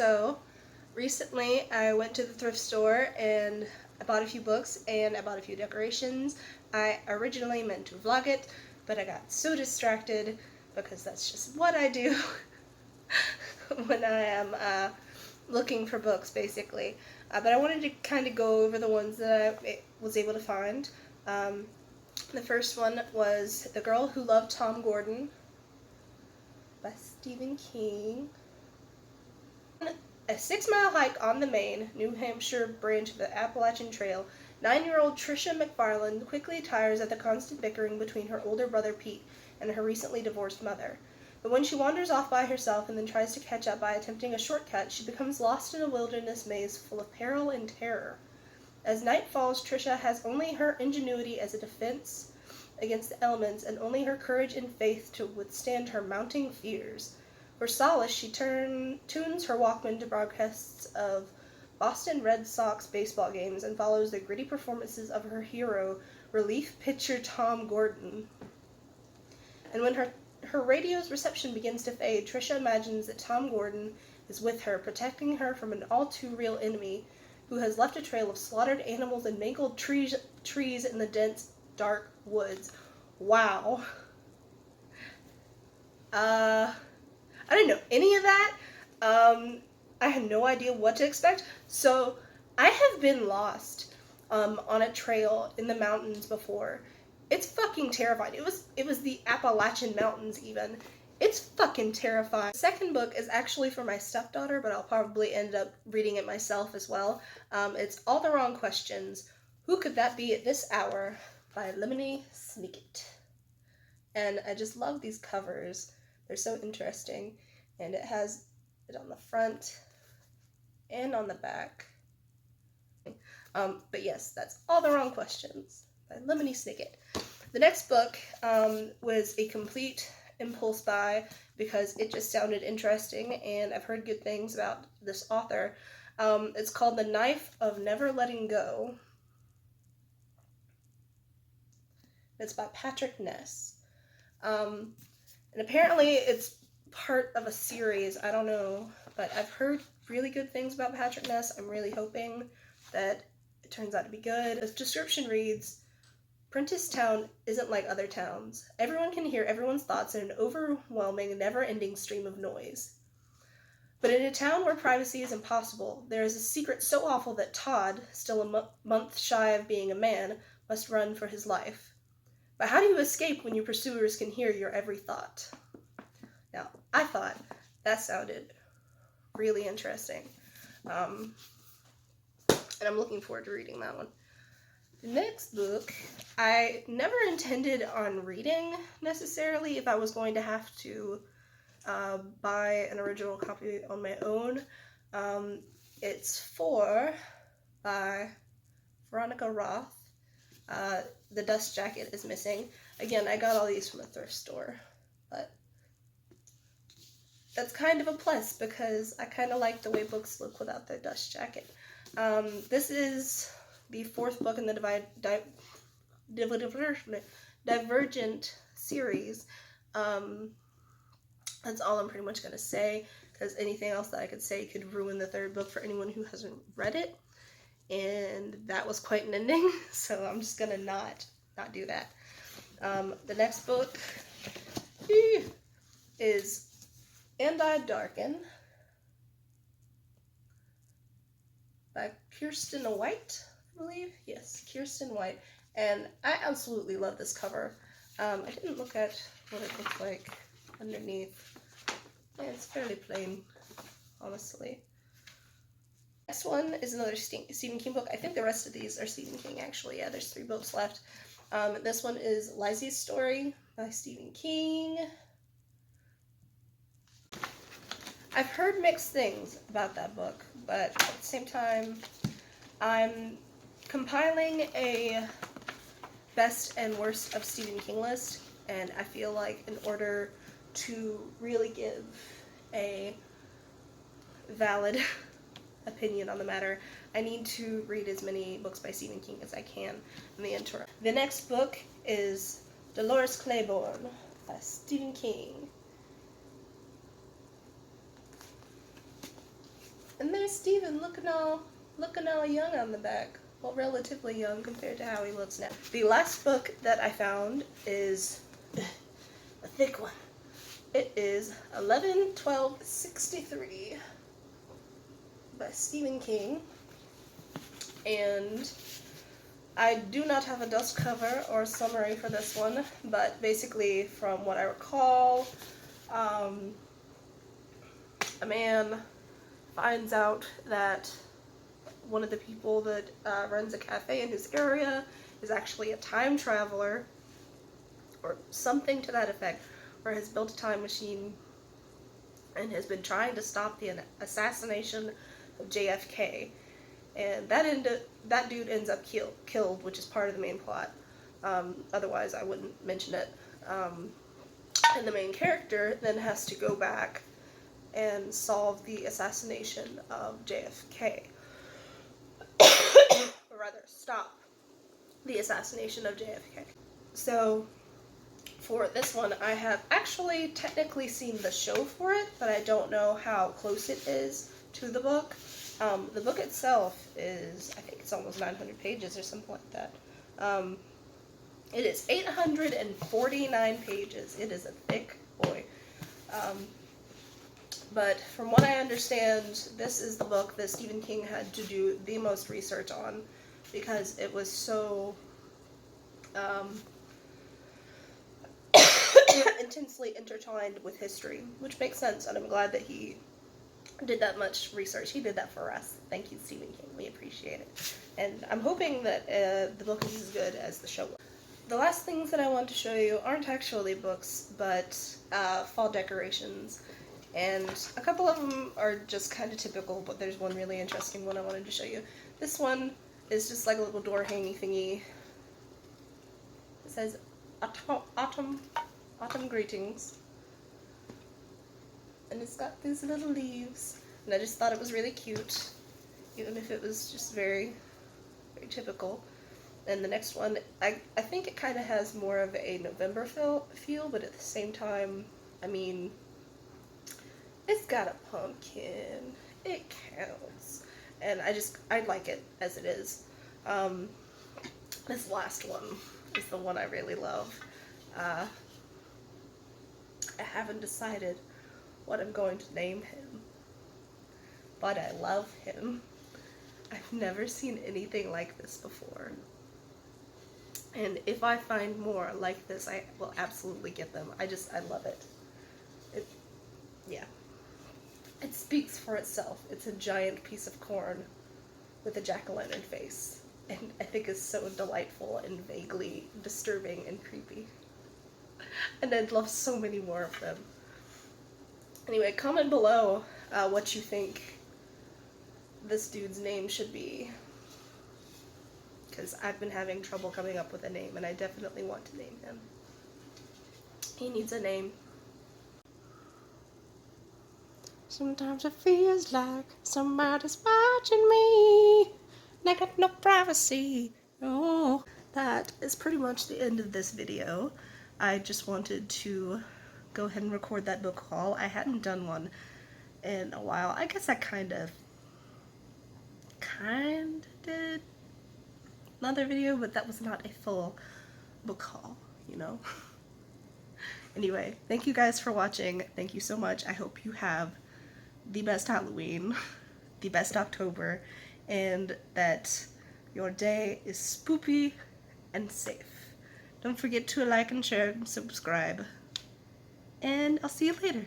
So recently I went to the thrift store and I bought a few books and I bought a few decorations. I originally meant to vlog it, but I got so distracted because that's just what I do when I am looking for books, basically. But I wanted to kind of go over the ones that I was able to find. The first one was The Girl Who Loved Tom Gordon by Stephen King. A 6-mile hike on the Maine, New Hampshire branch of the Appalachian Trail, 9-year-old Tricia McFarland quickly tires at the constant bickering between her older brother Pete and her recently divorced mother. But when she wanders off by herself and then tries to catch up by attempting a shortcut, she becomes lost in a wilderness maze full of peril and terror. As night falls, Tricia has only her ingenuity as a defense against the elements and only her courage and faith to withstand her mounting fears. For solace, she tunes her Walkman to broadcasts of Boston Red Sox baseball games and follows the gritty performances of her hero, relief pitcher Tom Gordon. And when her radio's reception begins to fade, Tricia imagines that Tom Gordon is with her, protecting her from an all-too-real enemy who has left a trail of slaughtered animals and mangled trees in the dense, dark woods. Wow. I didn't know any of that. I had no idea what to expect. So I have been lost on a trail in the mountains before. It's fucking terrifying. It was the Appalachian Mountains even. It's fucking terrifying. The second book is actually for my stepdaughter, but I'll probably end up reading it myself as well. It's All the Wrong Questions. Who Could That Be at This Hour by Lemony Snicket. And I just love these covers. They're so interesting, and it has it on the front and on the back. But yes, that's All the Wrong Questions by Lemony Snicket. The next book was a complete impulse buy because it just sounded interesting, and I've heard good things about this author. It's called The Knife of Never Letting Go. It's by Patrick Ness. And apparently it's part of a series, I don't know, but I've heard really good things about Patrick Ness. I'm really hoping that it turns out to be good. The description reads, Prentice Town isn't like other towns. Everyone can hear everyone's thoughts in an overwhelming, never-ending stream of noise. But in a town where privacy is impossible, there is a secret so awful that Todd, still a month shy of being a man, must run for his life. But how do you escape when your pursuers can hear your every thought? Now, I thought that sounded really interesting. And I'm looking forward to reading that one. The next book, I never intended on reading necessarily if I was going to have to buy an original copy on my own. It's Four by Veronica Roth. The dust jacket is missing. Again, I got all these from a thrift store, but that's kind of a plus because I kind of like the way books look without their dust jacket. This is the fourth book in the Divergent series. That's all I'm pretty much going to say, because anything else that I could say could ruin the third book for anyone who hasn't read it. And that was quite an ending, so I'm just gonna not do that. The next book is And I Darken by Kirsten White, I believe. Yes, Kirsten White. And I absolutely love this cover. I didn't look at what it looks like underneath. Yeah, it's fairly plain, honestly. Next one is another Stephen King book. I think the rest of these are Stephen King, actually. Yeah, there's 3 books left. This one is Lizzie's Story by Stephen King. I've heard mixed things about that book, but at the same time, I'm compiling a best and worst of Stephen King list, and I feel like in order to really give a valid opinion on the matter, I need to read as many books by Stephen King as I can in the interim. The next book is Dolores Claiborne by Stephen King. Stephen, looking all young on the back. Well, relatively young compared to how he looks now. The last book that I found is a thick one. It is 11/12/63 by Stephen King, and I do not have a dust cover or summary for this one, but basically from what I recall, a man finds out that one of the people that runs a cafe in his area is actually a time traveler, or something to that effect, or has built a time machine and has been trying to stop the assassination of JFK. And that dude ends up killed, which is part of the main plot. Otherwise, I wouldn't mention it. And the main character then has to go back and solve the assassination of JFK. Or rather, stop the assassination of JFK. So, for this one, I have actually technically seen the show for it, but I don't know how close it is to the book. The book itself is, I think it's almost 900 pages or something like that. It is 849 pages. It is a thick boy. But from what I understand, this is the book that Stephen King had to do the most research on, because it was so intensely intertwined with history, which makes sense, and I'm glad that he did that much research. He did that for us. Thank you, Stephen King. We appreciate it. And I'm hoping that the book is as good as the show was. The last things that I want to show you aren't actually books, but fall decorations. And a couple of them are just kind of typical, but there's one really interesting one I wanted to show you. This one is just like a little door hanging thingy. It says, Autumn greetings. And it's got these little leaves, and I just thought it was really cute, even if it was just very, very typical. And the next one, I think it kind of has more of a November feel, but at the same time, I mean, it's got a pumpkin, it counts, and I like it as it is. This last one is the one I really love. I haven't decided what I'm going to name him, but I love him. I've never seen anything like this before, and if I find more like this, I will absolutely get them. I love it. Yeah, it speaks for itself. It's a giant piece of corn with a jack-o'-lantern face, and I think it's so delightful and vaguely disturbing and creepy, and I'd love so many more of them. Anyway, comment below what you think this dude's name should be, because I've been having trouble coming up with a name, and I definitely want to name him. He needs a name. Sometimes it feels like somebody's watching me, and I got no privacy. Oh, that is pretty much the end of this video. I just wanted to go ahead and record that book haul. I hadn't done one in a while. I guess I kind of did another video, but that was not a full book haul, you know? Anyway, thank you guys for watching. Thank you so much. I hope you have the best Halloween, the best October, and that your day is spoopy and safe. Don't forget to like and share and subscribe. And I'll see you later.